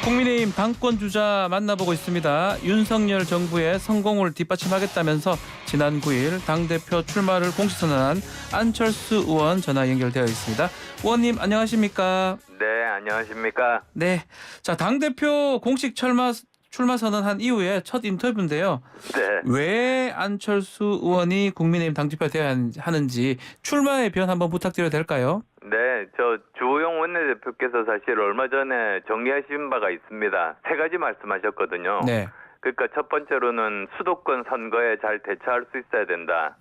국민의힘 당권 주자 만나보고 있습니다. 윤석열 정부의 성공을 뒷받침하겠다면서 지난 9일 당대표 출마를 공식 선언한 안철수 의원 전화 연결되어 있습니다. 의원님 안녕하십니까? 네, 안녕하십니까? 네, 자 당대표 공식 출마 선언한 이후에 첫 인터뷰인데요. 네. 왜 안철수 의원이 국민의힘 당대표 되어야 하는지 출마의 변 한번 부탁드려도 될까요? 네, 저 주호영 원내대표께서 사실 얼마 전에 정리하신 바가 있습니다. 세 가지 말씀하셨거든요. 네. 그러니까 첫 번째로는 수도권 선거에 잘 대처할 수 있어야 된다.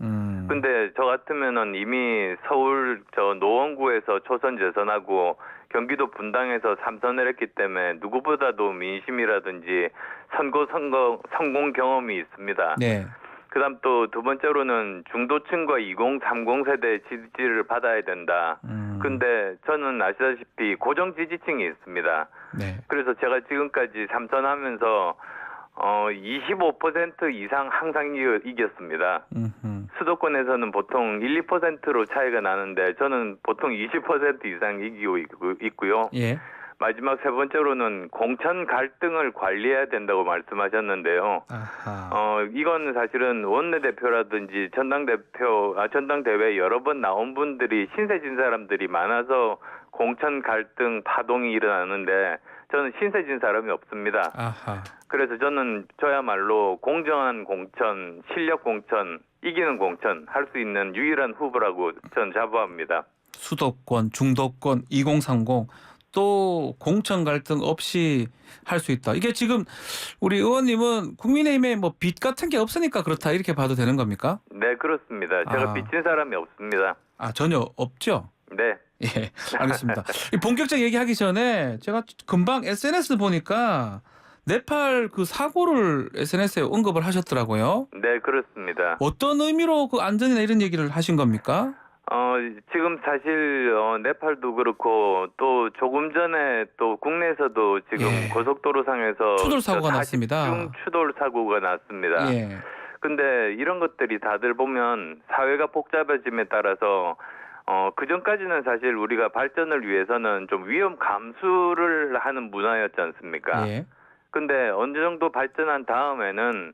근데 저 같으면은 이미 서울 저 노원구에서 초선 재선하고 경기도 분당에서 3선을 했기 때문에 누구보다도 민심이라든지 선거 성공 경험이 있습니다. 네. 그다음 또 두 번째로는 중도층과 2030 세대의 지지를 받아야 된다. 근데 저는 아시다시피 고정 지지층이 있습니다. 네. 그래서 제가 지금까지 3선하면서 25% 이상 항상 이겼습니다. 수도권에서는 보통 1, 2%로 차이가 나는데 저는 보통 20% 이상 이기고 있고요. 예. 마지막 세 번째로는 공천 갈등을 관리해야 된다고 말씀하셨는데요. 아하. 이건 사실은 원내대표라든지 전당대회 여러 번 나온 분들이 신세진 사람들이 많아서 공천 갈등 파동이 일어나는데 저는 신세진 사람이 없습니다. 아하. 그래서 저는 저야말로 공정한 공천, 실력 공천, 이기는 공천 할 수 있는 유일한 후보라고 저는 자부합니다. 수도권, 중도권, 2030 또 공천 갈등 없이 할 수 있다. 이게 지금 우리 의원님은 국민의힘에 뭐 빚 같은 게 없으니까 그렇다 이렇게 봐도 되는 겁니까? 네, 그렇습니다. 제가 빚진 사람이 없습니다. 아, 전혀 없죠? 네. 예, 알겠습니다. 이 본격적 얘기하기 전에 제가 금방 SNS 보니까 네팔 그 사고를 SNS에 언급을 하셨더라고요. 네, 그렇습니다. 어떤 의미로 그 안전이나 이런 얘기를 하신 겁니까? 지금 사실 네팔도 그렇고 또 조금 전에 또 국내에서도 지금 예. 고속도로상에서 추돌 사고가 났습니다. 중 추돌 사고가 났습니다. 예. 근데 이런 것들이 다들 보면 사회가 복잡해짐에 따라서 그 전까지는 사실 우리가 발전을 위해서는 좀 위험 감수를 하는 문화였지 않습니까? 예. 근데 어느 정도 발전한 다음에는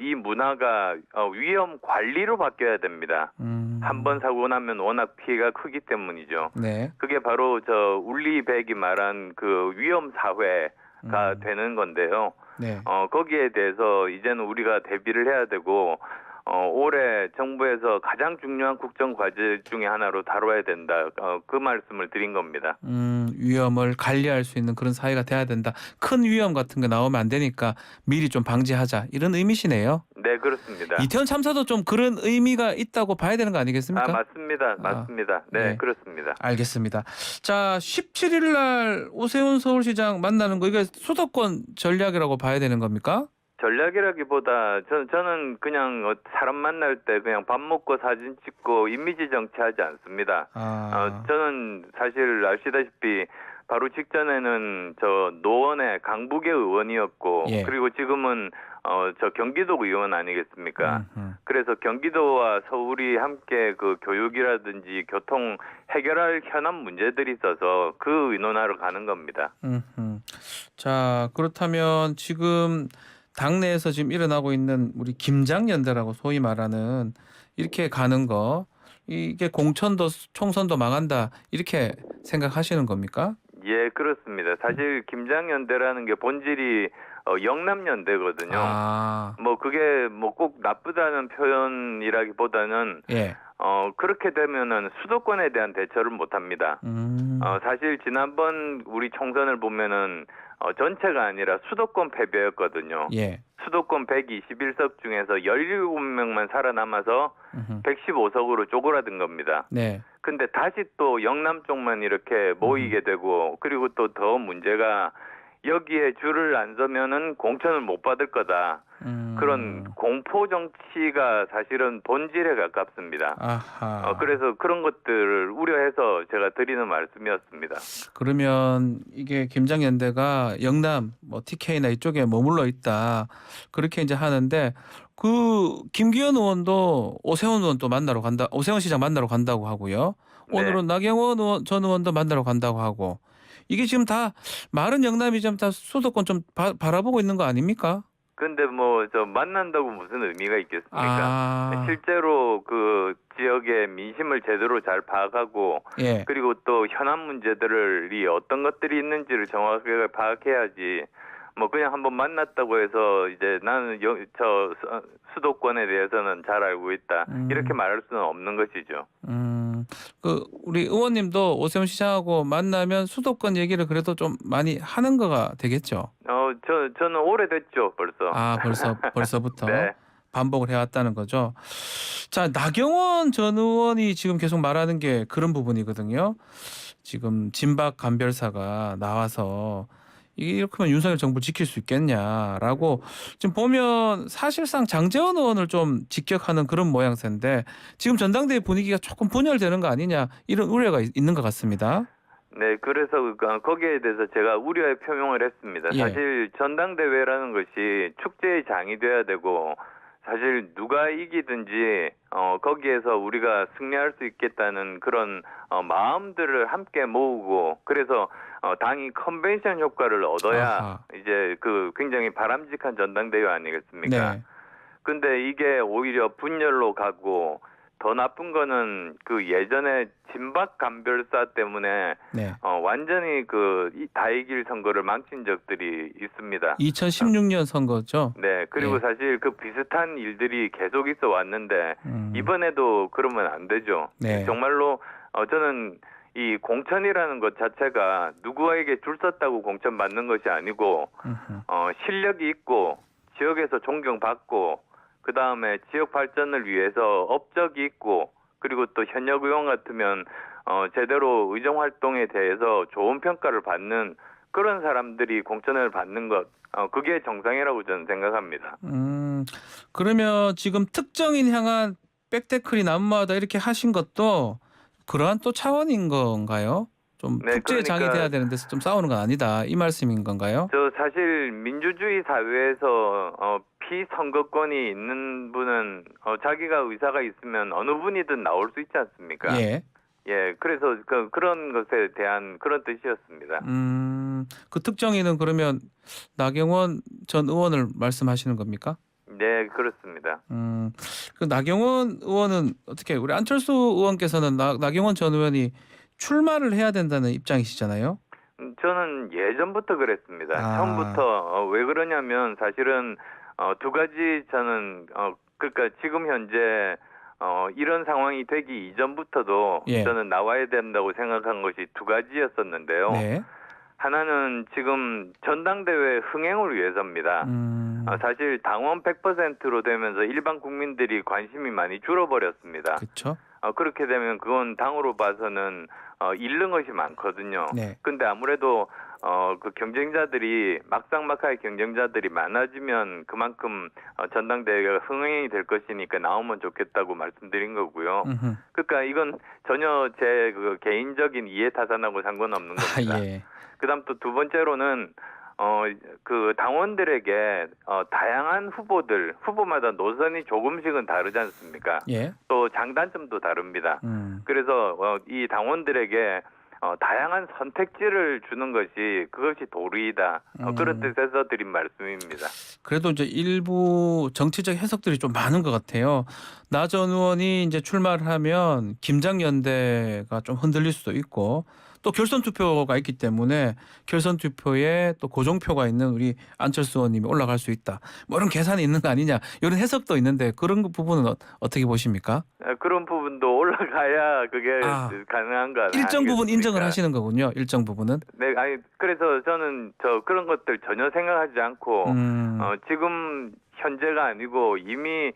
이 문화가 위험 관리로 바뀌어야 됩니다. 한 번 사고 나면 워낙 피해가 크기 때문이죠. 네. 그게 바로 저 울리백이 말한 그 위험 사회가 되는 건데요. 네. 거기에 대해서 이제는 우리가 대비를 해야 되고 올해 정부에서 가장 중요한 국정 과제 중에 하나로 다뤄야 된다. 그 말씀을 드린 겁니다. 위험을 관리할 수 있는 그런 사회가 돼야 된다. 큰 위험 같은 거 나오면 안 되니까 미리 좀 방지하자. 이런 의미시네요. 네, 그렇습니다. 이태원 참사도 좀 그런 의미가 있다고 봐야 되는 거 아니겠습니까? 맞습니다. 맞습니다. 네, 네. 그렇습니다. 알겠습니다. 자, 17일 날 오세훈 서울시장 만나는 거 이게 수도권 전략이라고 봐야 되는 겁니까? 전략이라기보다 저는 그냥 사람 만날 때 그냥 밥 먹고 사진 찍고 이미지 정치하지 않습니다. 저는 사실 아시다시피 바로 직전에는 저 노원의 강북의 의원이었고 예. 그리고 지금은 저 경기도 의원 아니겠습니까? 그래서 경기도와 서울이 함께 그 교육이라든지 교통 해결할 현안 문제들이 있어서 그 의논하러 가는 겁니다. 자, 그렇다면 지금 당내에서 지금 일어나고 있는 우리 김장연대라고 소위 말하는 이렇게 가는 거 이게 공천도 총선도 망한다 이렇게 생각하시는 겁니까? 예, 그렇습니다. 사실 김장연대라는 게 본질이 영남연대거든요. 뭐 그게 뭐 꼭 나쁘다는 표현이라기보다는 예. 그렇게 되면은 수도권에 대한 대처를 못 합니다. 사실 지난번 우리 총선을 보면은 전체가 아니라 수도권 패배였거든요. 예. 수도권 121석 중에서 17명만 살아남아서 115석으로 쪼그라든 겁니다. 네. 근데 다시 또 영남 쪽만 이렇게 모이게 되고 그리고 또 더 문제가 여기에 줄을 안 서면은 공천을 못 받을 거다. 그런 공포 정치가 사실은 본질에 가깝습니다. 아하. 그래서 그런 것들을 우려해서 제가 드리는 말씀이었습니다. 그러면 이게 김장연대가 영남 뭐 TK나 이쪽에 머물러 있다. 그렇게 이제 하는데 그 김기현 의원도 오세훈 의원 또 만나러 간다. 오세훈 시장 만나러 간다고 하고요. 오늘은 네. 나경원 전 의원도 만나러 간다고 하고 이게 지금 다 마른 영남이 좀 다 수도권 좀 바라보고 있는 거 아닙니까? 근데 뭐 저 만난다고 무슨 의미가 있겠습니까? 아, 실제로 그 지역의 민심을 제대로 잘 파악하고 예. 그리고 또 현안 문제들이 어떤 것들이 있는지를 정확하게 파악해야지 뭐 그냥 한번 만났다고 해서 이제 나는 수도권에 대해서는 잘 알고 있다 이렇게 말할 수는 없는 것이죠. 그 우리 의원님도 오세훈 시장하고 만나면 수도권 얘기를 그래도 좀 많이 하는 거가 되겠죠. 저는 오래됐죠 벌써. 아, 벌써부터 네. 반복을 해왔다는 거죠. 자, 나경원 전 의원이 지금 계속 말하는 게 그런 부분이거든요. 지금 진박 간별사가 나와서 이렇게 하면 윤석열 정부 지킬 수 있겠냐라고 지금 보면 사실상 장제원 의원을 좀 직격하는 그런 모양새인데 지금 전당대회 분위기가 조금 분열되는 거 아니냐 이런 우려가 있는 것 같습니다. 네, 그래서 거기에 대해서 제가 우려의 표명을 했습니다. 예. 사실 전당대회라는 것이 축제의 장이 돼야 되고 사실 누가 이기든지 거기에서 우리가 승리할 수 있겠다는 그런 마음들을 함께 모으고 그래서 당이 컨벤션 효과를 얻어야 아하. 이제 그 굉장히 바람직한 전당대회 아니겠습니까? 네. 근데 이게 오히려 분열로 가고 더 나쁜 거는 그 예전에 진박 간별사 때문에 네. 완전히 다이길 선거를 망친 적들이 있습니다. 2016년 선거죠. 네, 그리고 예. 사실 그 비슷한 일들이 계속 있어 왔는데 음. 이번에도 그러면 안 되죠. 네. 정말로 저는 이 공천이라는 것 자체가 누구에게 줄 섰다고 공천 받는 것이 아니고 실력이 있고 지역에서 존경받고 그 다음에 지역 발전을 위해서 업적이 있고 그리고 또 현역 의원 같으면 제대로 의정 활동에 대해서 좋은 평가를 받는 그런 사람들이 공천을 받는 것 그게 정상이라고 저는 생각합니다. 그러면 지금 특정인 향한 백태클이 난무하다 이렇게 하신 것도 그러한 또 차원인 건가요? 좀 네, 축제의 장이 그러니까 돼야 되는 데서 좀 싸우는 건 아니다 이 말씀인 건가요? 저 사실 민주주의 사회에서 피선거권이 있는 분은 자기가 의사가 있으면 어느 분이든 나올 수 있지 않습니까? 예. 예, 그래서 그런 것에 대한 그런 뜻이었습니다. 그 특정인은 그러면 나경원 전 의원을 말씀하시는 겁니까? 네, 그렇습니다. 그 나경원 의원은 어떻게 우리 안철수 의원께서는 나경원 전 의원이 출마를 해야 된다는 입장이시잖아요. 저는 예전부터 그랬습니다. 아. 처음부터 왜 그러냐면 사실은 두 가지 저는 그러니까 지금 현재 이런 상황이 되기 이전부터도 예. 저는 나와야 된다고 생각한 것이 두 가지였었는데요. 네. 하나는 지금 전당대회 흥행을 위해서입니다. 사실 당원 100%로 되면서 일반 국민들이 관심이 많이 줄어버렸습니다. 그렇죠. 그렇게 되면 그건 당으로 봐서는 잃는 것이 많거든요. 네. 근데 아무래도 그 경쟁자들이 막상막하의 경쟁자들이 많아지면 그만큼 전당대회가 흥행이 될 것이니까 나오면 좋겠다고 말씀드린 거고요. 그러니까 이건 전혀 제 그 개인적인 이해타산하고 상관없는 겁니다. 아, 예. 그다음 또 두 번째로는 그 당원들에게 다양한 후보마다 노선이 조금씩은 다르지 않습니까? 예. 또 장단점도 다릅니다. 그래서 이 당원들에게 다양한 선택지를 주는 그것이 도리이다. 그런 뜻에서 드린 말씀입니다. 그래도 이제 일부 정치적 해석들이 좀 많은 것 같아요. 나 전 의원이 이제 출마를 하면 김장연대가 좀 흔들릴 수도 있고 또 결선 투표가 있기 때문에 결선 투표에 또 고정표가 있는 우리 안철수 의원님이 올라갈 수 있다. 뭐 이런 계산이 있는 거 아니냐 이런 해석도 있는데 그런 부분은 어떻게 보십니까? 그런 부분도 올라가야 그게 가능한 거 아니겠습니까? 일정 부분 인정을 하시는 거군요. 일정 부분은. 네, 아니 그래서 저는 그런 것들 전혀 생각하지 않고 지금 현재가 아니고 이미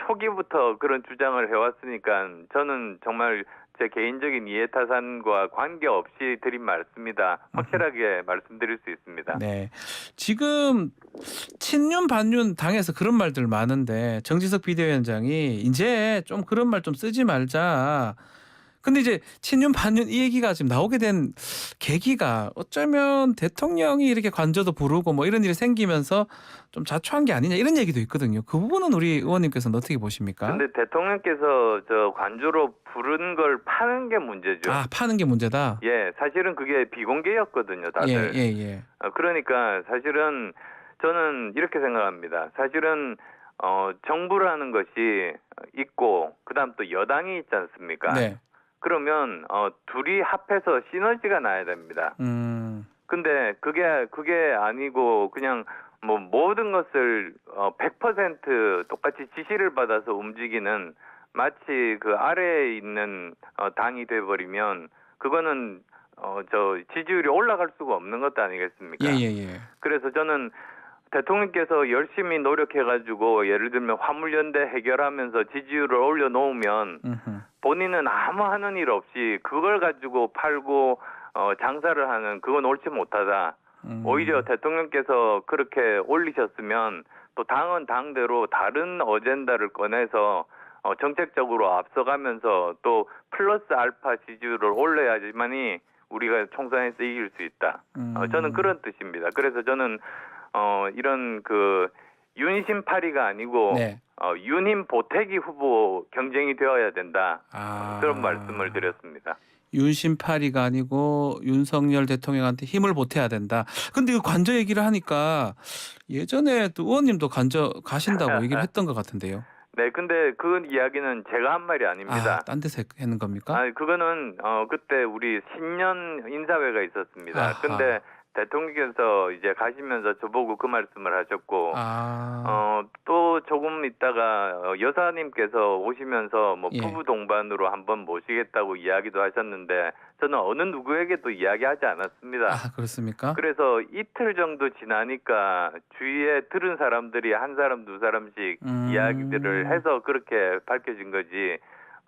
초기부터 그런 주장을 해왔으니까 저는 정말 제 개인적인 이해타산과 관계없이 드린 말씀이다. 확실하게 말씀드릴 수 있습니다. 네. 지금 친윤 반윤 당에서 그런 말들 많은데 정지석 비대위원장이 이제 좀 그런 말 좀 쓰지 말자. 근데 이제 친윤 반윤 이 얘기가 지금 나오게 된 계기가 어쩌면 대통령이 이렇게 관저도 부르고 뭐 이런 일이 생기면서 좀 자초한 게 아니냐 이런 얘기도 있거든요. 그 부분은 우리 의원님께서는 어떻게 보십니까? 근데 대통령께서 저 관주로 부른 걸 파는 게 문제죠. 아, 파는 게 문제다. 예, 사실은 그게 비공개였거든요, 다들. 예. 그러니까 사실은 저는 이렇게 생각합니다. 사실은 정부라는 것이 있고 그다음 또 여당이 있지 않습니까? 네. 그러면 둘이 합해서 시너지가 나야 됩니다. 근데 그게 아니고 그냥 뭐 모든 것을 100% 똑같이 지시를 받아서 움직이는 마치 그 아래에 있는 당이 돼버리면 그거는 저 지지율이 올라갈 수가 없는 것도 아니겠습니까? 예. 그래서 저는 대통령께서 열심히 노력해가지고 예를 들면 화물연대 해결하면서 지지율을 올려놓으면 본인은 아무 하는 일 없이 그걸 가지고 팔고 장사를 하는 그건 옳지 못하다. 오히려 대통령께서 그렇게 올리셨으면 또 당은 당대로 다른 어젠다를 꺼내서 정책적으로 앞서가면서 또 플러스 알파 지지율을 올려야지만이 우리가 총선에서 이길 수 있다. 저는 그런 뜻입니다. 그래서 저는 이런 그 윤심파리가 아니고 네. 윤힘 보태기 후보 경쟁이 되어야 된다. 그런 말씀을 드렸습니다. 윤심파리가 아니고 윤석열 대통령한테 힘을 보태야 된다. 근데 그 관저 얘기를 하니까 예전에 또 의원님도 관저 가신다고 얘기를 했던 것 같은데요. 네, 근데 그 이야기는 제가 한 말이 아닙니다. 딴 데서 했는 겁니까? 그거는 그때 우리 신년 인사회가 있었습니다. 근데 대통령께서 이제 가시면서 저보고 그 말씀을 하셨고, 또 조금 있다가 여사님께서 오시면서 뭐 부부 동반으로 한번 모시겠다고 이야기도 하셨는데 저는 어느 누구에게도 이야기하지 않았습니다. 그렇습니까? 그래서 이틀 정도 지나니까 주위에 들은 사람들이 한 사람 두 사람씩 이야기들을 해서 그렇게 밝혀진 거지.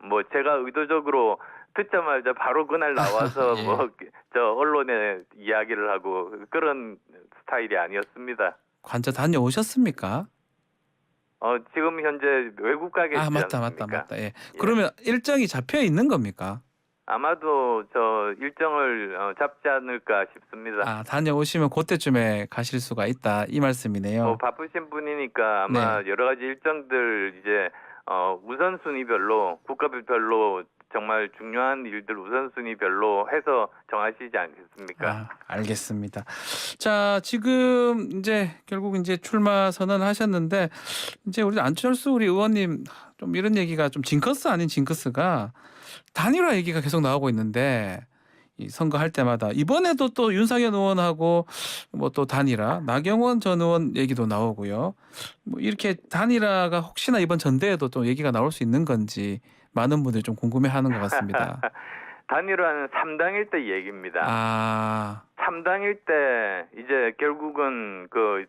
뭐 제가 의도적으로 듣자마자 바로 그날 나와서 예. 뭐 저 언론에 이야기를 하고 그런 스타일이 아니었습니다. 관저 다녀오셨습니까? 지금 현재 외국 가 계시지 않습니까? 맞다. 예. 그러면 일정이 잡혀 있는 겁니까? 아마도 저 일정을 잡지 않을까 싶습니다. 다녀오시면 그때쯤에 가실 수가 있다 이 말씀이네요. 뭐 바쁘신 분이니까 아마 여러 가지 일정들 이제 우선순위별로 국가별로 정말 중요한 일들 우선순위별로 해서 정하시지 않겠습니까? 알겠습니다. 자, 지금 이제 결국 이제 출마 선언하셨는데 이제 우리 안철수 우리 의원님 좀 이런 얘기가 좀 징크스 아닌 징크스가 단일화 얘기가 계속 나오고 있는데 이 선거할 때마다 이번에도 또 윤상현 의원하고 뭐 또 단일화 나경원 전 의원 얘기도 나오고요. 뭐 이렇게 단일화가 혹시나 이번 전대에도 또 얘기가 나올 수 있는 건지 많은 분들이 좀 궁금해하는 것 같습니다. 단일화는 3당일 때 얘기입니다. 3당일 때 이제 결국은 그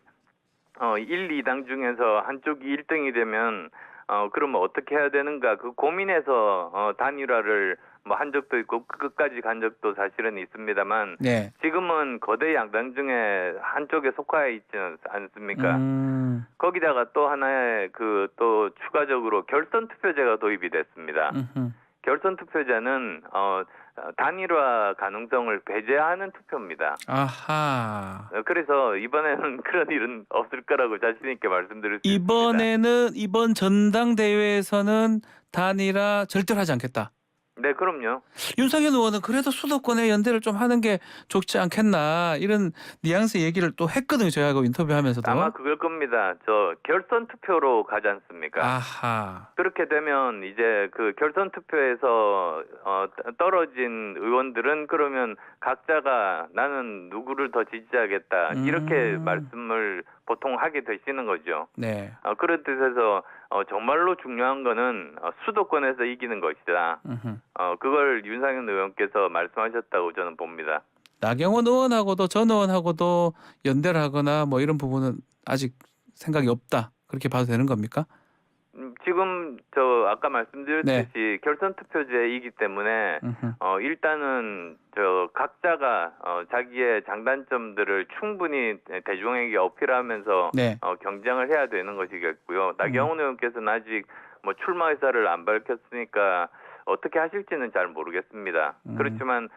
1, 2당 중에서 한쪽이 1등이 되면 그러면 어떻게 해야 되는가 그 고민해서 단일화를 뭐 한 적도 있고 끝까지 간 적도 사실은 있습니다만 지금은 거대 양당 중에 한쪽에 속하여 있지 않습니까? 거기다가 또 하나의 그 또 추가적으로 결선 투표제가 도입이 됐습니다. 결선 투표제는 단일화 가능성을 배제하는 투표입니다. 그래서 이번에는 그런 일은 없을 거라고 자신 있게 말씀드릴 수 있습니다. 이번 전당대회에서는 단일화 절대로 하지 않겠다. 네, 그럼요. 윤석열 의원은 그래도 수도권의 연대를 좀 하는 게 좋지 않겠나 이런 뉘앙스 얘기를 또 했거든요. 저희하고 인터뷰하면서도. 아마 그걸 겁니다. 저 결선 투표로 가지 않습니까? 그렇게 되면 이제 그 결선 투표에서 떨어진 의원들은 그러면 각자가 나는 누구를 더 지지하겠다 이렇게 말씀을 보통 하게 되시는 거죠. 네. 그런 뜻에서 정말로 중요한 거는 수도권에서 이기는 것이다. 그걸 윤상현 의원께서 말씀하셨다고 저는 봅니다. 나경원 의원하고도 전 의원하고도 연대를 하거나 뭐 이런 부분은 아직 생각이 없다. 그렇게 봐도 되는 겁니까? 지금 저 아까 말씀드렸듯이 결선 투표제이기 때문에 일단은 저 각자가 자기의 장단점들을 충분히 대중에게 어필하면서 경쟁을 해야 되는 것이겠고요. 나경원 의원께서는 아직 뭐 출마 의사를 안 밝혔으니까 어떻게 하실지는 잘 모르겠습니다. 그렇지만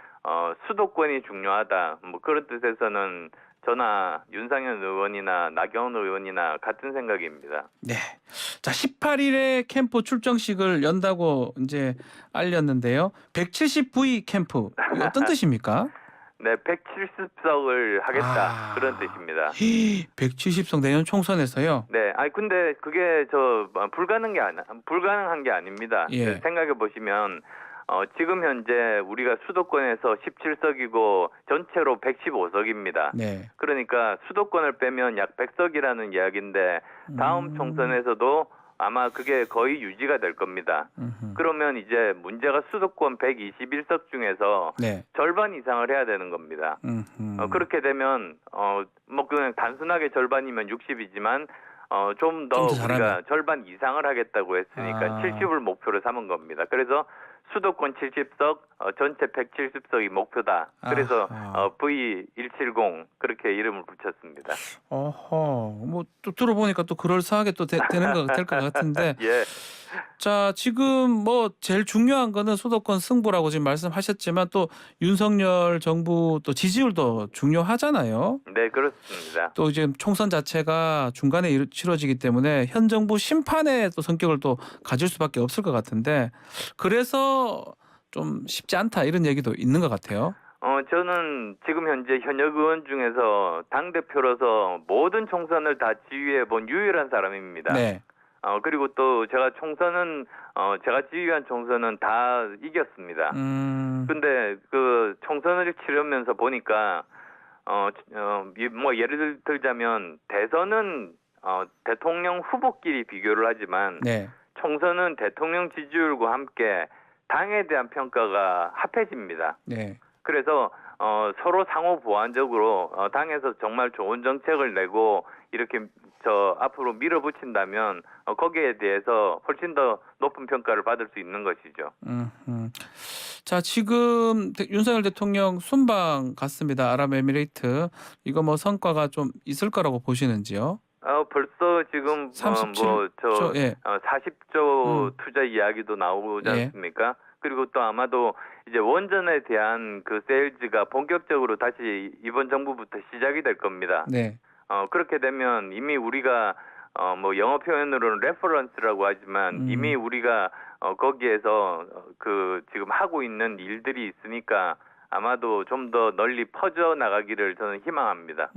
수도권이 중요하다. 뭐 그런 뜻에서는 저나 윤상현 의원이나 나경원 의원이나 같은 생각입니다. 네. 자, 18일에 캠프 출정식을 연다고 이제 알렸는데요. 170V 캠프 이거 어떤 뜻입니까? 네, 170석을 하겠다 그런 뜻입니다. 170석 내년 총선에서요. 네, 아니 근데 그게 불가능한 게 아닙니다. 예. 생각해 보시면 지금 현재 우리가 수도권에서 17석이고 전체로 115석입니다. 네. 그러니까 수도권을 빼면 약 100석이라는 이야기인데 다음 총선에서도 아마 그게 거의 유지가 될 겁니다. 그러면 이제 문제가 수도권 121석 중에서 네. 절반 이상을 해야 되는 겁니다. 그렇게 되면 뭐 그냥 단순하게 절반이면 60이지만 좀 더 좀 더 우리가 잘하면. 절반 이상을 하겠다고 했으니까 70을 목표로 삼은 겁니다. 그래서 수도권 70석, 전체 170석이 목표다. 그래서 V170 그렇게 이름을 붙였습니다. 어허, 뭐 또 들어보니까 또 그럴싸하게 또 될 것 같은데. 예. 자, 지금 뭐 제일 중요한 거는 수도권 승부라고 지금 말씀하셨지만 또 윤석열 정부 또 지지율도 중요하잖아요. 네, 그렇습니다. 또 이제 총선 자체가 중간에 치러지기 때문에 현 정부 심판의 또 성격을 또 가질 수밖에 없을 것 같은데 그래서 좀 쉽지 않다 이런 얘기도 있는 것 같아요. 저는 지금 현재 현역 의원 중에서 당대표로서 모든 총선을 다 지휘해 본 유일한 사람입니다. 네. 그리고 또 제가 지휘한 총선은 다 이겼습니다. 근데 그 총선을 치르면서 보니까 뭐 예를 들자면 대선은 대통령 후보끼리 비교를 하지만 네. 총선은 대통령 지지율과 함께 당에 대한 평가가 합해집니다. 네. 그래서 서로 상호 보완적으로 당에서 정말 좋은 정책을 내고 이렇게 앞으로 밀어붙인다면 거기에 대해서 훨씬 더 높은 평가를 받을 수 있는 것이죠. 자, 지금 윤석열 대통령 순방 갔습니다. 아랍에미레이트. 이거 뭐 성과가 좀 있을 거라고 보시는지요? 벌써 지금 37조, 예. 40조 투자 이야기도 나오지 예. 않습니까? 그리고 또 아마도 이제 원전에 대한 그 세일즈가 본격적으로 다시 이번 정부부터 시작이 될 겁니다. 네. 그렇게 되면 이미 우리가 뭐 영어 표현으로는 레퍼런스라고 하지만 이미 우리가 거기에서 그 지금 하고 있는 일들이 있으니까 아마도 좀 더 널리 퍼져 나가기를 저는 희망합니다.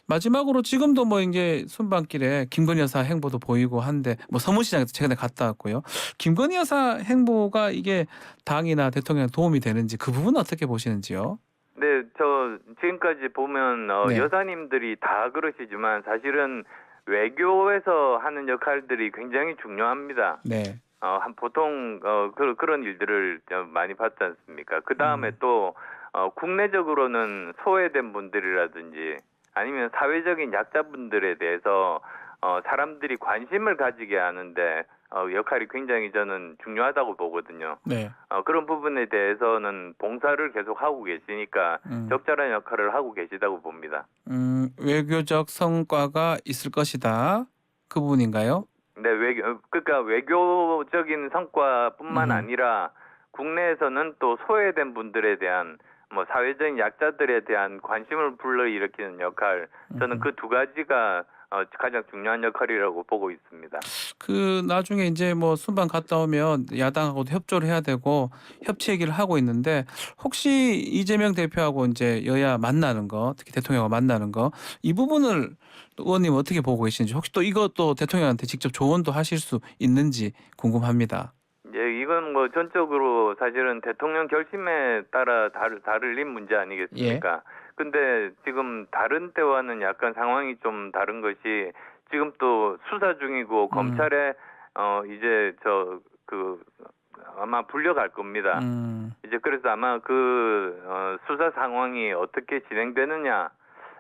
마지막으로 지금도 뭐 이제 순방길에 김건희 여사 행보도 보이고 한데 뭐 서문시장에서 최근에 갔다 왔고요. 김건희 여사 행보가 이게 당이나 대통령에 도움이 되는지 그 부분은 어떻게 보시는지요? 네, 저 지금까지 보면 네. 여사님들이 다 그러시지만 사실은 외교에서 하는 역할들이 굉장히 중요합니다. 네. 보통 그런 일들을 많이 봤지 않습니까? 그 다음에 또 국내적으로는 소외된 분들이라든지 아니면 사회적인 약자분들에 대해서 사람들이 관심을 가지게 하는데 역할이 굉장히 저는 중요하다고 보거든요. 네. 그런 부분에 대해서는 봉사를 계속 하고 계시니까 적절한 역할을 하고 계시다고 봅니다. 외교적 성과가 있을 것이다. 그 부분인가요? 네, 그러니까 외교적인 성과뿐만 아니라 국내에서는 또 소외된 분들에 대한 뭐 사회적인 약자들에 대한 관심을 불러일으키는 역할, 저는 그 두 가지가 가장 중요한 역할이라고 보고 있습니다. 그 나중에 이제 뭐 순방 갔다 오면 야당하고도 협조를 해야 되고 협치 얘기를 하고 있는데 혹시 이재명 대표하고 이제 여야 만나는 거, 특히 대통령과 만나는 거 이 부분을 의원님 어떻게 보고 계시는지 혹시 또 이것도 대통령한테 직접 조언도 하실 수 있는지 궁금합니다. 예, 이건 뭐 전적으로 사실은 대통령 결심에 따라 다를 문제 아니겠습니까? 근데 지금 다른 때와는 약간 상황이 좀 다른 것이 지금 또 수사 중이고 검찰에 이제 아마 불려갈 겁니다. 이제 그래서 아마 그 수사 상황이 어떻게 진행되느냐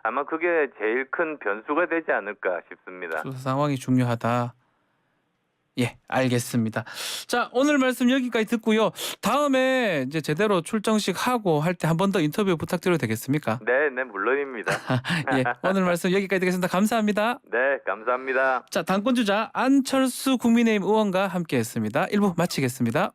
아마 그게 제일 큰 변수가 되지 않을까 싶습니다. 수사 상황이 중요하다. 예, 알겠습니다. 자, 오늘 말씀 여기까지 듣고요. 다음에 이제 제대로 출정식 하고 할 때 한 번 더 인터뷰 부탁드려도 되겠습니까? 네, 물론입니다. 예, 오늘 말씀 여기까지 듣겠습니다. 감사합니다. 네, 감사합니다. 자, 당권주자 안철수 국민의힘 의원과 함께했습니다. 1부 마치겠습니다.